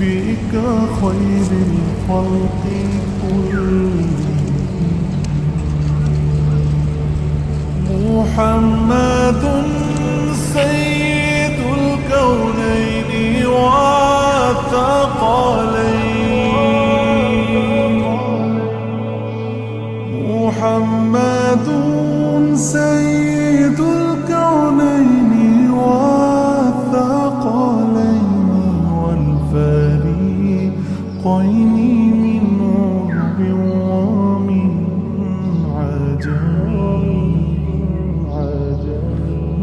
بك خير الخلق كلهم محمد سيد الكونين والثقلين محمد سيد الكونين والثقلين والفريقين من عرب ومن عجم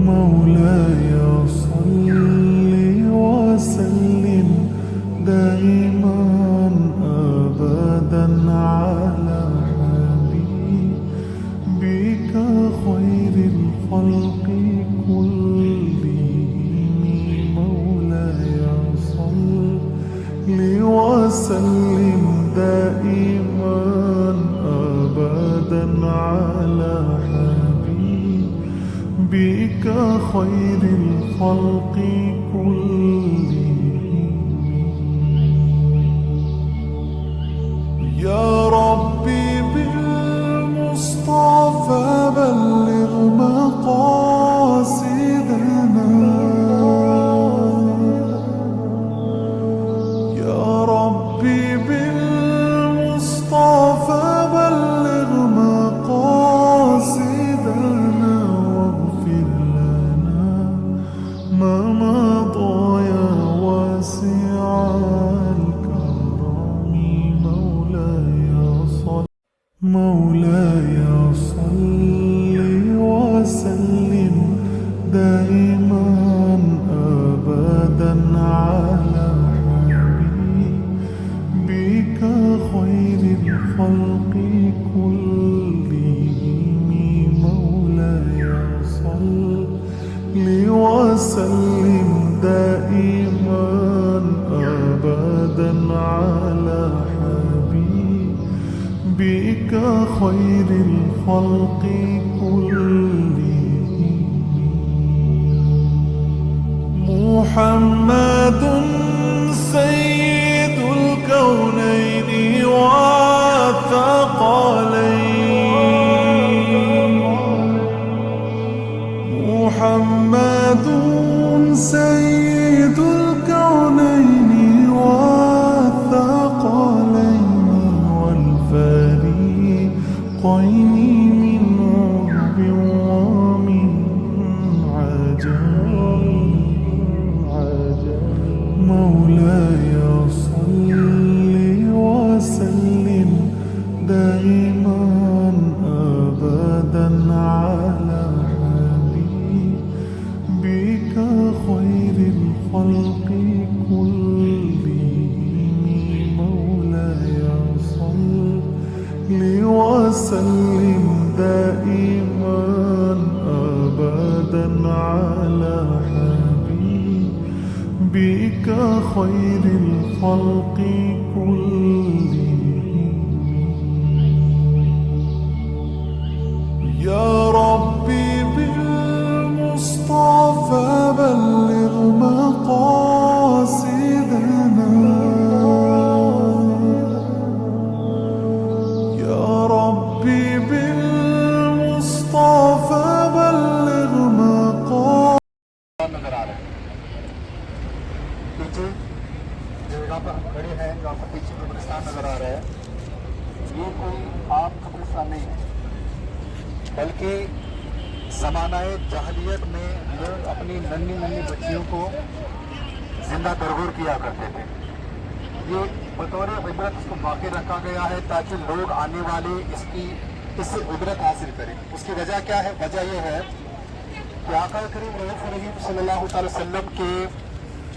مولاي صل وسلم دائما أبدا على حبيبك خير الخلق كلهم مولاي صل وسلم دائما أبدا على حبيبك خير الخلق كلهم يا ربي بالمصطفى بلغ مقاصدنا يا ربي بالمصطفى بلغ مقاصدنا واغفر لنا ما مضى يا واسع الكرم مولاي صل وسلم دائما أبدا على حبيبك خير الخلق كلهم مولاي صل وسلم دائما أبدا على حبيبك خير الخلق كلهم محمد سيد الكونين والثقلين محمد سيد الكونين والثقلين والفريقين من عرب ومن عجم مولاي صل وسلم دائما أبدا على حبيبك خير الخلق كلهم مولاي صل وسلم دائما أبدا على حبيبك خير الخلق كلهم يا ربي بالمصطفى بلغ مقاصدنا يا ربي بالمصطفى بلغ مقاصدنا نظر آ رہا ہے پیچھے جو یہاں پر ہم کھڑے ہیں جو آپ کو پیچھے قبرستان نظر آ رہا ہے یہ کوئی عام قبرستان نہیں ہے بلکہ زمانہ جاہلیت میں لوگ اپنی ننھی ننھی بچیوں کو زندہ درگور کیا کرتے تھے۔ یہ بطور عبرت اس کو باقی رکھا گیا ہے تاکہ لوگ آنے والے اس سے عبرت حاصل کریں۔ اس کی وجہ کیا ہے؟ وجہ یہ ہے کہ آقا کریم رسول اللہ صلی اللہ علیہ وسلم کے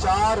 4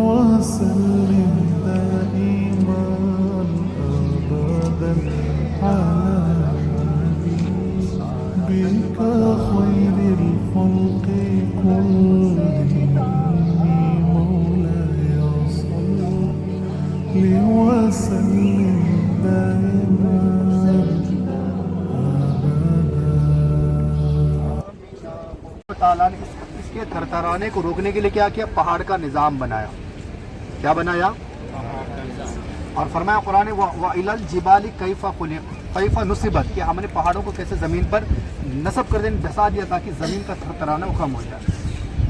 وسلم دائما أبدا على حبيبك خير الخلق وسلم دائما تعالیٰ نے اس کے تھرتھرانے کو روکنے کے لیے کیا کیا؟ پہاڑ کا نظام بنایا. کیا بنایا؟ اور فرمایا قرآن وَإِلَى الْجِبَالِ كَيْفَ نُصِبَتْ کہ ہم نے پہاڑوں کو کیسے زمین پر نصب کر دیں، دھسا دیا تاکہ زمین کا تھرتھرانا کم ہو جائے.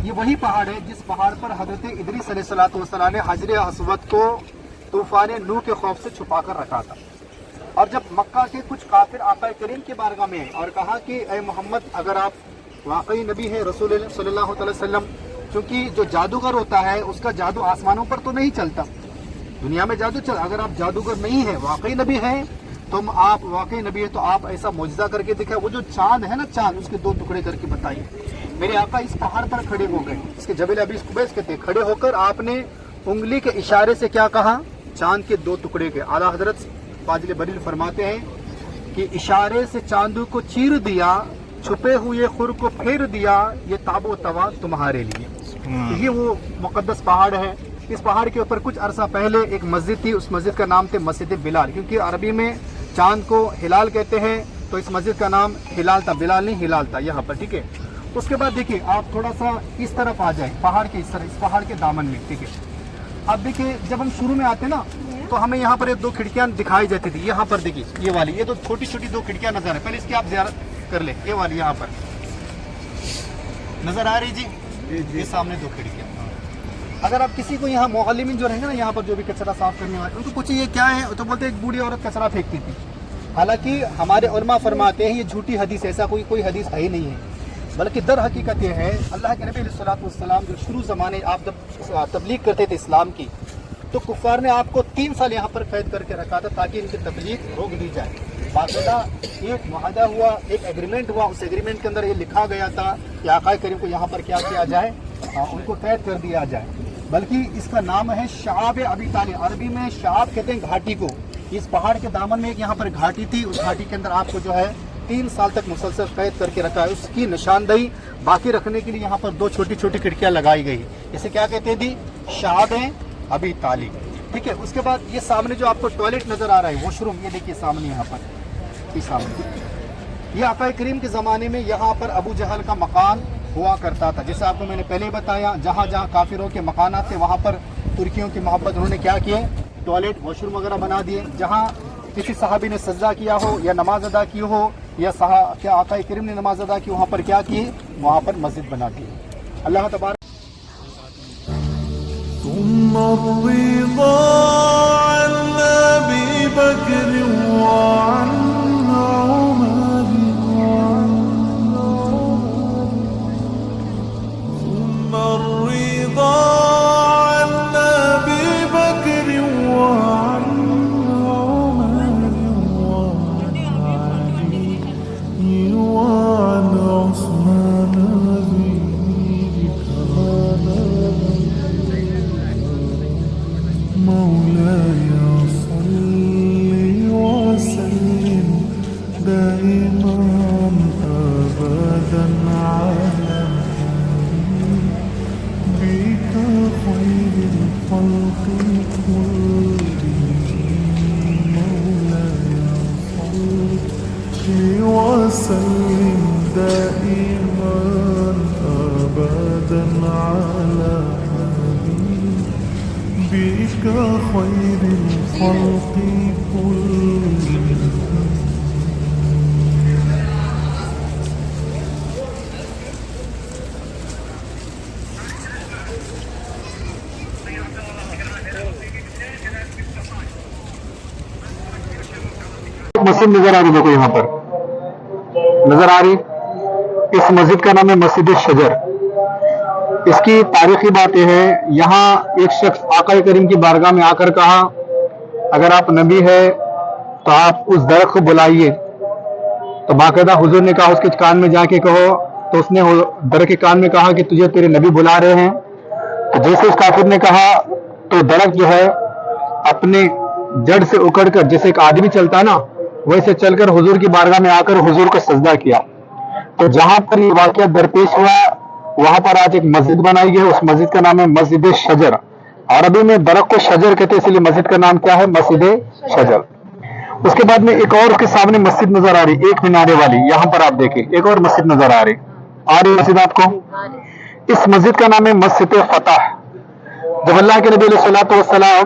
یہ وہی پہاڑ ہے جس پہاڑ پر حضرت ادریس علیہ السلام نے حجر اسود کو طوفان نوح کے خوف سے چھپا کر رکھا تھا. اور جب مکہ کے کچھ کافر آقا کریم کی بارگاہ میں اور کہا کہ اے محمد اگر آپ واقعی نبی ہے رسول اللہ صلی اللہ علیہ وسلم، کیونکہ جو جادوگر ہوتا ہے اس کا جادو آسمانوں پر تو نہیں چلتا، دنیا میں جادو چل، اگر آپ جادوگر نہیں ہے واقعی نبی ہیں، تم آپ واقعی نبی ہے تو آپ ایسا معجزہ کر کے دکھائے. وہ جو چاند ہے نا، چاند اس کے 2 ٹکڑے کر کے بتائیے. میرے آقا اس پہاڑ پر کھڑے ہو گئے، اس کے جبل ابی قبیس کہتے ہیں، کھڑے ہو کر آپ نے انگلی کے اشارے سے کیا کہا؟ چاند کے 2 ٹکڑے کے. اعلیٰ حضرت فاضل بریل فرماتے ہیں کہ اشارے سے چاندو کو چیر دیا، چھپے ہوئے خور کو پھیر دیا، یہ تاب و توا تمہارے لیے. یہ وہ مقدس پہاڑ ہے. اس پہاڑ کے اوپر کچھ عرصہ پہلے ایک مسجد تھی، اس مسجد کا نام تھے مسجد بلال، کیونکہ عربی میں چاند کو ہلال کہتے ہیں، تو اس مسجد کا نام ہلال تھا، بلال نہیں ہلال تھا یہاں پر. ٹھیک ہے. اس کے بعد دیکھیے آپ تھوڑا سا اس طرف آ جائیں، پہاڑ کے اس طرف، اس پہاڑ کے دامن میں. ٹھیک ہے. اب دیکھیے جب ہم شروع میں آتے نا تو ہمیں یہاں پر 2 کھڑکیاں دکھائی جاتی تھی. یہاں پر دیکھیے یہ والی، یہ تو چھوٹی چھوٹی 2 کھڑکیاں نظر ہیں. پہلے اس کی آپ زیارت کر لیں. یہ والی یہاں پر نظر آ رہی جی؟ یہ سامنے 2 کھڑکیاں. اگر آپ کسی کو یہاں معلمین جو رہیں گے نا یہاں پر جو بھی کچرا صاف کرنے والے، ان کو پوچھیں یہ کیا ہے تو بولتے ایک بوڑھی عورت کچرا پھینکتی تھی. حالانکہ ہمارے علماء فرماتے ہیں یہ جھوٹی حدیث، ایسا کوئی حدیث ہے ہی نہیں ہے، بلکہ در حقیقت یہ ہے اللہ کے نبی علیہ السلام جو شروع زمانے آپ جب تبلیغ کرتے تھے اسلام کی، تو کفار نے آپ کو 3 سال یہاں پر قید کر کے رکھا تھا تاکہ ان کی تبلیغ روک دی جائے. باقاعدہ ایک معاہدہ ہوا، ایک ایگریمنٹ ہوا، اس ایگریمنٹ کے اندر یہ لکھا گیا تھا کہ آقا کریم کو یہاں پر کیا کیا جائے، ان کو قید کر دیا جائے. بلکہ اس کا نام ہے شعاب ابی طالب. عربی میں شعاب کہتے ہیں گھاٹی کو. اس پہاڑ کے دامن میں ایک یہاں پر گھاٹی تھی، اس گھاٹی کے اندر آپ کو جو ہے 3 سال تک مسلسل قید کر کے رکھا ہے. اس کی نشاندہی باقی رکھنے کے لیے یہاں پر 2 چھوٹی چھوٹی کھڑکیاں لگائی گئی. اسے کیا کہتے ہیں دی؟ شعاب ابی طالب. ٹھیک ہے. اس کے بعد یہ سامنے جو آپ کو ٹوائلٹ نظر آ رہا ہے واش روم، یہ دیکھیے سامنے یہاں پر یہ سامنے. یہ آقا کریم کے زمانے میں یہاں پر ابو جہل کا مکان ہوا کرتا تھا. جیسے آپ کو میں نے پہلے ہی بتایا، جہاں جہاں کافروں کے مکانات تھے وہاں پر ترکیوں کی محبت انہوں نے کیا کیے؟ ٹوائلٹ واش روم وغیرہ بنا دیے. جہاں کسی صحابی نے سجدہ کیا ہو یا نماز ادا کی ہو یا کیا آقا کریم نے نماز ادا کی، وہاں پر کیا کی؟ وہاں پر مسجد بنا دی. اللہ تبارک. ثم الرضا عن أبي بكر وعن عمر ثم الرضا عن أبي بكر وعن عمر وعن علي وعن عثمان ذي مولاي صل وسلم دائما أبدا على بك خير الخلق كلهم مولاي صل وسلم دائما أبدا على بك خير الخلق كلهم. مسجد نظر آ رہی دیکھو یہاں پر نظر آ رہی. اس مسجد کا نام ہے مسجد شجر. اس کی تاریخی بات یہ ہے، یہاں ایک شخص آقا کریم کی بارگاہ میں آ کر کہا اگر آپ نبی ہے تو آپ اس درخت کو بلائیے. تو باقاعدہ حضور نے کہا اس کے کان میں جا کے کہو. تو اس نے درخت کے کان میں کہا کہ تجھے تیرے نبی بلا رہے ہیں. تو جیسے اس کافر نے کہا تو درخت جو ہے اپنے جڑ سے اکڑ کر جیسے ایک آدمی چلتا نا ویسے چل کر حضور کی بارگاہ میں آ کر حضور کو سجدہ کیا. تو جہاں پر یہ واقعہ درپیش ہوا وہاں پر آج ایک مسجد بنائی گئی. اس مسجد کا نام ہے مسجد شجر. عربی میں درخت کو شجر کہتے ہیں، اس لیے مسجد کا نام کیا ہے؟ مسجد شجر۔ اس کے بعد میں ایک اور اس کے سامنے مسجد نظر آ رہی، ایک مینارے والی، یہاں پر آپ دیکھیں ایک اور مسجد نظر آ رہی مسجد آپ کو؟ اس مسجد کا نام ہے مسجد فتح۔ جب اللہ کے نبی علیہ الصلوۃ والسلام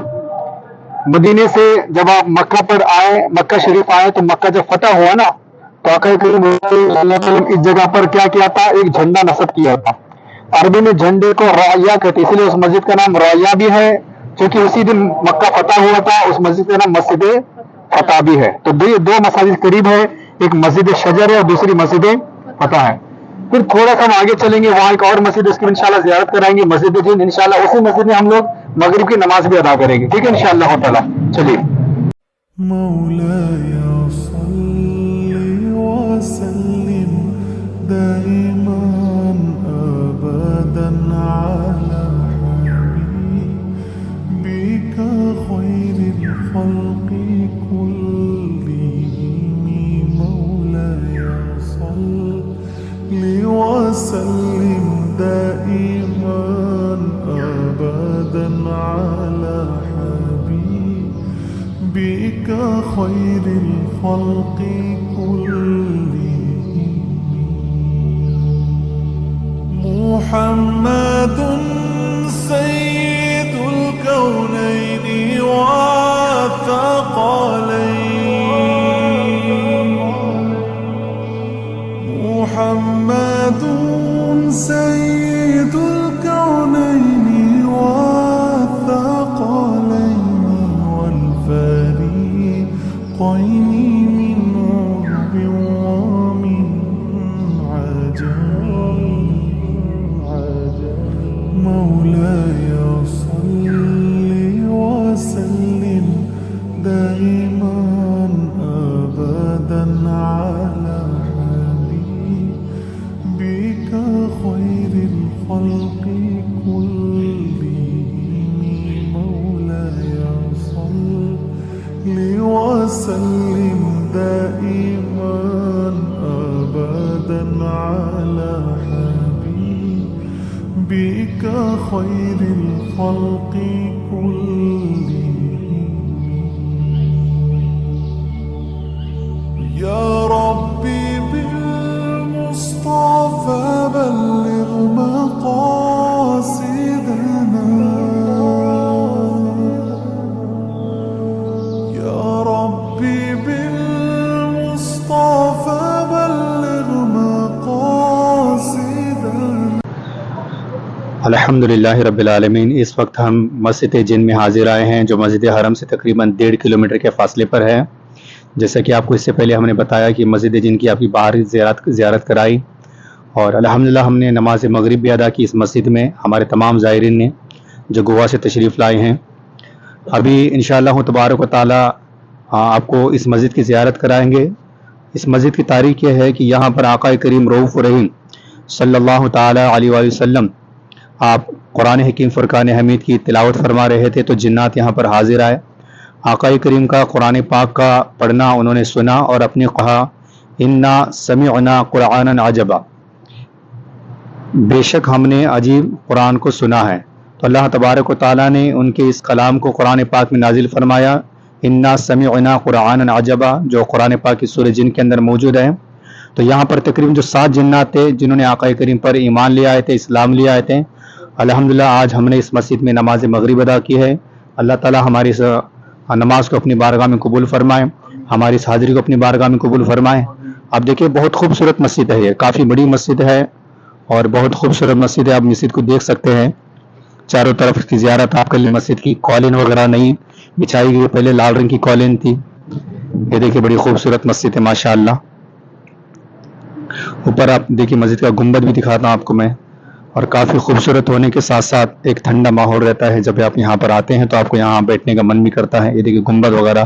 مدینے سے جب آپ مکہ پر آئے، مکہ شریف آئے، تو مکہ جب فتح ہوا نا تو آقا کریم صلی اللہ علیہ وسلم اس جگہ پر کیا کیا تھا؟ ایک جھنڈا نصب کیا تھا۔ عربی میں جھنڈے کو رعیہ کہتے ہیں، اس لیے اس مسجد کا نام رعیہ بھی ہے، کیونکہ اسی دن مکہ فتح ہوا تھا۔ اس مسجد کا نام مسجد فتح بھی ہے۔ تو دو مساجد قریب ہے، ایک مسجد شجر ہے اور دوسری مسجد فتح ہے۔ پھر تھوڑا سا ہم آگے چلیں گے، وہاں ایک اور مسجد، اس کی انشاءاللہ زیارت کرائیں گے، مسجد جن۔ انشاءاللہ اسی مسجد میں ہم لوگ مغرب کی نماز بھی ادا کریں گے، ٹھیک ہے انشاءاللہ تعالیٰ۔ چلیے۔ مولاي صل وسلم دائما أبدا على حبيبك خير الخلق كلهم مولاي صل وسلم دائما أبدا على بك خير الخلق كلهم محمد سيد الكونين والثقلين محمد سيد الكونين والثقلين والفريقين من عرب ومن عجم مولاي صل وسلم دائما أبدا على حبيبك خير الخلق كلهم مولاي صل وسلم دائما أبدا على حبيبك خير الخلق كلهم يا ربي بالمصطفى بلغ مقاصدنا يا ربي بالمصطفى بلغ مقاصدنا۔ الحمدللہ رب العالمین۔ اس وقت ہم مسجد جن میں حاضر آئے ہیں، جو مسجد حرم سے تقریباً 1.5 کلومیٹر کے فاصلے پر ہے۔ جیسا کہ آپ کو اس سے پہلے ہم نے بتایا کہ مسجد جن کی آپ کی باہر زیارت کرائی، اور الحمدللہ ہم نے نماز مغرب بھی ادا کی اس مسجد میں، ہمارے تمام زائرین نے جو گوا سے تشریف لائے ہیں۔ ابھی انشاءاللہ تبارک و تعالی آپ کو اس مسجد کی زیارت کرائیں گے۔ اس مسجد کی تاریخ یہ ہے کہ یہاں پر آقا کریم رؤوف الرحیم صلی اللہ تعالی علیہ وآلہ وسلم آپ قرآن حکیم فرقان حمید کی تلاوت فرما رہے تھے، تو جنات یہاں پر حاضر آئے۔ آقا کریم کا قرآن پاک کا پڑھنا انہوں نے سنا اور اپنے کہا انا سمعنا قرآنا عجبا، بے شک ہم نے عجیب قرآن کو سنا ہے۔ تو اللہ تبارک و تعالیٰ نے ان کے اس کلام کو قرآن پاک میں نازل فرمایا، انا سمعنا قرآنا عجبا، جو قرآن پاک کی سورہ جن کے اندر موجود ہے۔ تو یہاں پر تقریباً جو 7 جنات تھے جنہوں نے آقا کریم پر ایمان لے آئے تھے، اسلام لے آئے تھے، الحمدللہ آج ہم نے اس مسجد میں نماز مغرب ادا کی ہے۔ اللہ تعالیٰ ہماری اس نماز کو اپنی بارگاہ میں قبول فرمائے، ہماری اس حاضری کو اپنی بارگاہ میں قبول فرمائے۔ آپ دیکھیں بہت خوبصورت مسجد ہے، یہ کافی بڑی مسجد ہے اور بہت خوبصورت مسجد ہے۔ آپ مسجد کو دیکھ سکتے ہیں، چاروں طرف کی زیارت آپ کے لیے۔ مسجد کی قالین وغیرہ نہیں بچھائی گئی، پہلے لال رنگ کی قالین تھی۔ یہ دیکھیں بڑی خوبصورت مسجد ہے ماشاءاللہ۔ اوپر آپ دیکھیں مسجد کا گنبد بھی دکھاتا ہوں آپ کو میں، اور کافی خوبصورت ہونے کے ساتھ ساتھ ایک ٹھنڈا ماحول رہتا ہے۔ جب آپ یہاں پر آتے ہیں تو آپ کو یہاں بیٹھنے کا من بھی کرتا ہے۔ یہ دیکھیں گنبد وغیرہ،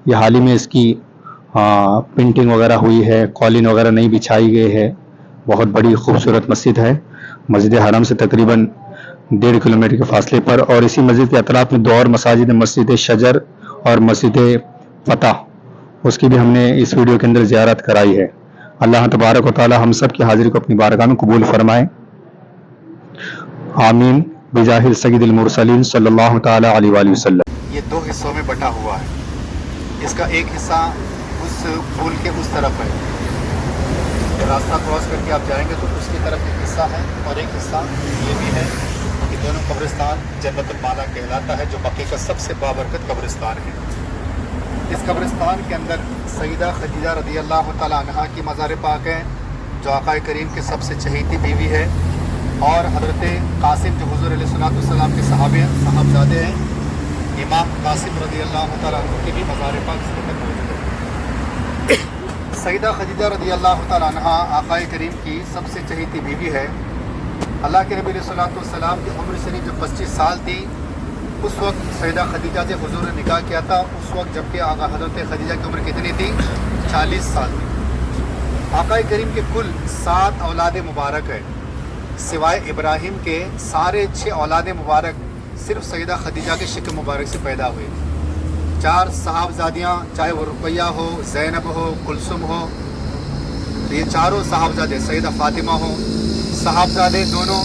یہ حال ہی میں اس کی پینٹنگ وغیرہ ہوئی ہے، قالین وغیرہ نہیں بچھائی گئی ہے۔ بہت بڑی خوبصورت مسجد ہے، مسجد حرم سے تقریباً 1.5 کلومیٹر کے فاصلے پر۔ اور اسی مسجد کے اطراف میں 2 اور مساجد ہیں، مسجد شجر اور مسجد فتح، اس کی بھی ہم نے اس ویڈیو کے اندر زیارت کرائی ہے۔ اللہ تبارک و تعالی ہم سب کی حاضری کو اپنی بارگاہ میں قبول فرمائے، آمین بجاہ سید المرسلین صلی اللہ تعالی علیہ وآلہ وسلم۔ یہ دو حصوں میں بٹا ہوا ہے۔ اس کا ایک حصہ اس پل کے اس طرف ہے، راستہ کراس کر کے آپ جائیں گے تو اس کی طرف ایک حصہ ہے، اور ایک حصہ یہ بھی ہے۔ یہ دونوں قبرستان جنت المالا کہلاتا ہے، جو بقیع کا سب سے بابرکت قبرستان ہے۔ اس قبرستان کے اندر سیدہ خدیجہ رضی اللہ تعالیٰ عنہا کی مزار پاک ہے، جو آقا کریم کے سب سے چہیتی بیوی ہے، اور حضرت قاسم جو حضور علیہ السلام کے صاحبزادے ہیں، امام قاسم رضی اللہ تعالیٰ عنہ کی بھی مزار پاک اس کے اندر موجود ہے۔ سیدہ خدیجہ رضی اللہ تعالیٰ عنہا آقا کریم کی سب سے چہیتی بیوی ہے۔ اللہ کے نبی علیہ السلام کی عمر شریف جب 25 سال تھی، اس وقت سیدہ خدیجہ سے حضور نے نکاح کیا تھا، اس وقت جبکہ آقا حضرت خدیجہ کی عمر کتنی تھی؟ 40 سال تھی۔ آقا کریم کے کل 7 اولاد مبارک ہے، سوائے ابراہیم کے سارے 6 اولاد مبارک صرف سیدہ خدیجہ کے شکل مبارک سے پیدا ہوئے۔ 4 صحابزادیاں، چاہے وہ رقیہ ہو، زینب ہو، کلثوم ہو، یہ چاروں صحابزادے، سیدہ فاطمہ ہو، صحابزادے دونوں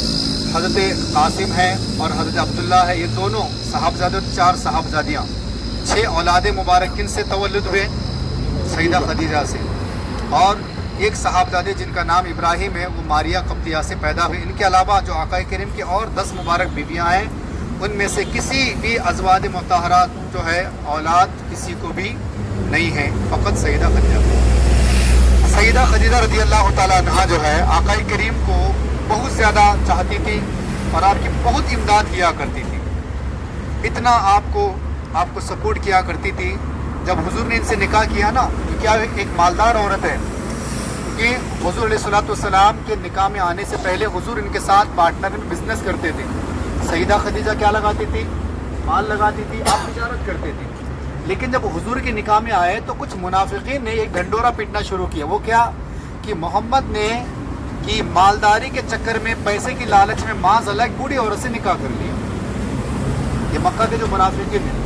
حضرت قاسم ہیں اور حضرت عبداللہ ہے، یہ دونوں صحابزادے، 4 صحابزادیاں۔ 6 اولاد مبارک کن سے تولد ہوئے؟ سیدہ خدیجہ سے۔ اور ایک صحابزادے جن کا نام ابراہیم ہے، وہ ماریہ قبطیہ سے پیدا ہوئے۔ ان کے علاوہ جو آقا کریم کی اور 10 مبارک بیویاں ہیں، ان میں سے کسی بھی ازواج مطہرات جو ہے اولاد کسی کو بھی نہیں ہے، فقط سیدہ خدیجہ۔ سیدہ خدیجہ رضی اللہ تعالیٰ عنہا جو ہے آقا کریم کو بہت زیادہ چاہتی تھی اور آپ کی بہت امداد کیا کرتی تھی، اتنا آپ کو سپورٹ کیا کرتی تھی۔ جب حضور نے ان سے نکاح کیا نا، تو کیا ایک مالدار عورت ہے کہ حضور علیہ السلام کے نکاح میں آنے سے پہلے حضور ان کے ساتھ پارٹنر میں بزنس کرتے تھے۔ سیدہ خدیجہ کیا لگاتی تھی؟ مال لگاتی تھی، آپ تجارت کرتے تھے۔ لیکن جب حضور کے نکاح میں آئے تو کچھ منافقین نے ایک ڈھنڈورا پیٹنا شروع کیا۔ وہ کیا کہ محمد نے کی مالداری کے چکر میں، پیسے کی لالچ میں معاذ اللہ ایک بوڑھی عورت سے نکاح کر لیا۔ یہ مکہ کے جو منافقین ہیں،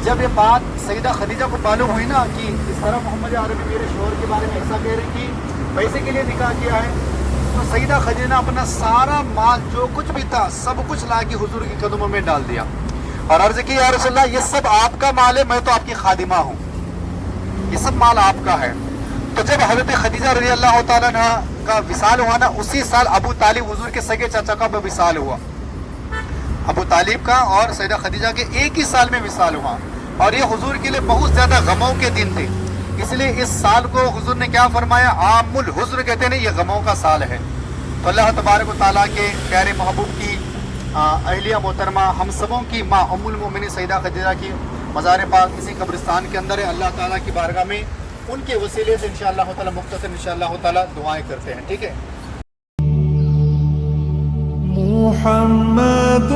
جب یہ بات سیدہ خدیجہ کو معلوم ہوئی نا کہ اس طرح محمد عربی میرے شوہر کے بارے میں ایسا کہہ رہے کہ پیسے کے لیے نکاح کیا ہے، تو سیدہ خدیجہ نے اپنا سارا مال جو کچھ بھی تھا سب کچھ لا کے حضور کے قدموں میں ڈال دیا اور عرض کی یا رسول اللہ، یہ سب آپ کا مال ہے، میں تو آپ کی خادمہ ہوں، یہ سب مال آپ کا ہے۔ تو جب حضرت خدیجہ رضی اللہ تعالیٰ عنہ کا وصال ہوا نا، اسی سال ابو طالب حضور کے سگے چاچا کا وصال ہوا، ابو طالب کا اور سیدہ خدیجہ کے ایک ہی سال میں وصال ہوا، اور یہ حضور کے لیے بہت زیادہ غموں کے دن تھے۔ اس لیے اس سال کو حضور نے کیا فرمایا؟ عام الحزن کہتے ہیں، یہ غموں کا سال ہے۔ تو اللہ تبارک و تعالیٰ کے پیارے محبوب کی اہلیہ محترمہ ہم سبوں کی ماں ام المومنین سیدہ خدیجہ کی مزار پاک اسی قبرستان کے اندر ہے۔ اللہ تعالیٰ کی بارگاہ میں ان کے وسیلے سے انشاءاللہ تعالیٰ مختصر انشاءاللہ تعالیٰ دعائیں کرتے ہیں، ٹھیک ہے؟ محمد